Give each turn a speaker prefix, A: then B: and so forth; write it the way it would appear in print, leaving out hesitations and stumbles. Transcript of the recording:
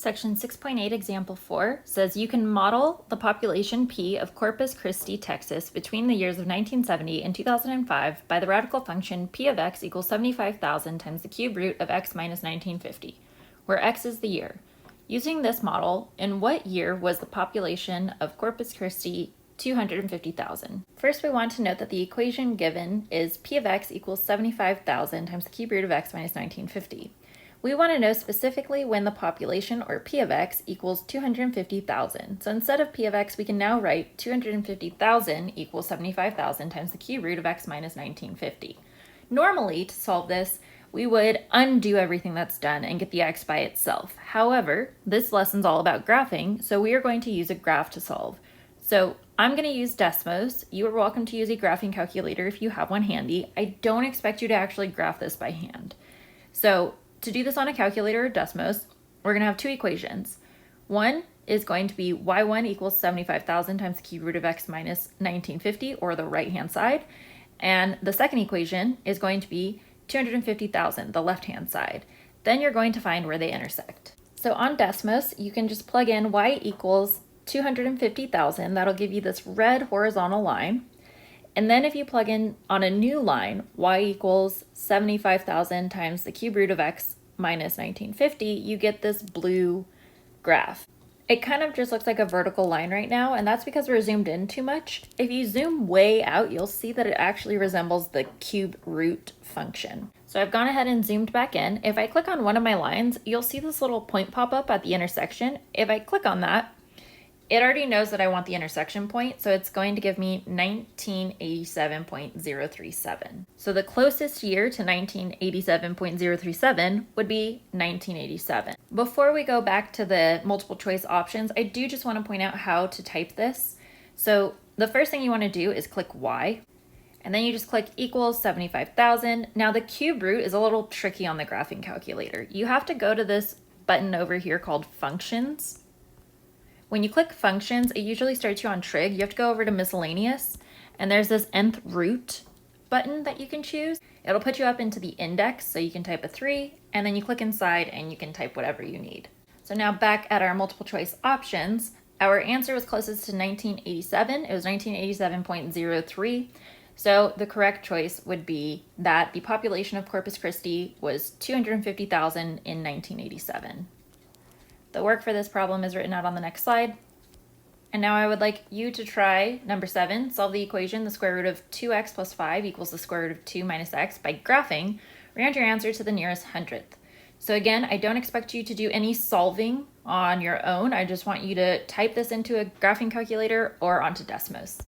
A: Section 6.8 Example 4 says you can model the population P of Corpus Christi, Texas between the years of 1970 and 2005 by the radical function P of x equals 75,000 times the cube root of x minus 1950, where x is the year. Using this model, in what year was the population of Corpus Christi 250,000? First, we want to note that the equation given is P of x equals 75,000 times the cube root of x minus 1950. We want to know specifically when the population, or P of x, equals 250,000. So instead of P of x, we can now write 250,000 equals 75,000 times the cube root of x minus 1950. Normally, to solve this, we would undo everything that's done and get the x by itself. However, this lesson's all about graphing, so we are going to use a graph to solve. So I'm going to use Desmos. You are welcome to use a graphing calculator if you have one handy. I don't expect you to actually graph this by hand. So to do this on a calculator or Desmos, we're going to have two equations. One is going to be y1 equals 75,000 times the cube root of x minus 1950, or the right-hand side. And the second equation is going to be 250,000, the left-hand side. Then you're going to find where they intersect. So on Desmos, you can just plug in y equals 250,000. That'll give you this red horizontal line. And then if you plug in on a new line, y equals 75,000 times the cube root of x minus 1950, you get this blue graph. It kind of just looks like a vertical line right now, and that's because we're zoomed in too much. If you zoom way out, you'll see that it actually resembles the cube root function. So I've gone ahead and zoomed back in. If I click on one of my lines, you'll see this little point pop up at the intersection. If I click on that, it already knows that I want the intersection point, so it's going to give me 1987.037. So the closest year to 1987.037 would be 1987. Before we go back to the multiple choice options, I do just want to point out how to type this. So the first thing you want to do is click Y, and then you just click equals 75,000. Now the cube root is a little tricky on the graphing calculator. You have to go to this button over here called Functions. When you click Functions, it usually starts you on trig. You have to go over to Miscellaneous, and there's this nth root button that you can choose. It'll put you up into the index, so you can type a 3, and then you click inside and you can type whatever you need. So now back at our multiple choice options, our answer was closest to 1987. It was 1987.03. So the correct choice would be that the population of Corpus Christi was 250,000 in 1987. The work for this problem is written out on the next slide. And now I would like you to try number 7, solve the equation the square root of 2x plus 5 equals the square root of 2 minus x by graphing. Round your answer to the nearest hundredth. So again, I don't expect you to do any solving on your own. I just want you to type this into a graphing calculator or onto Desmos.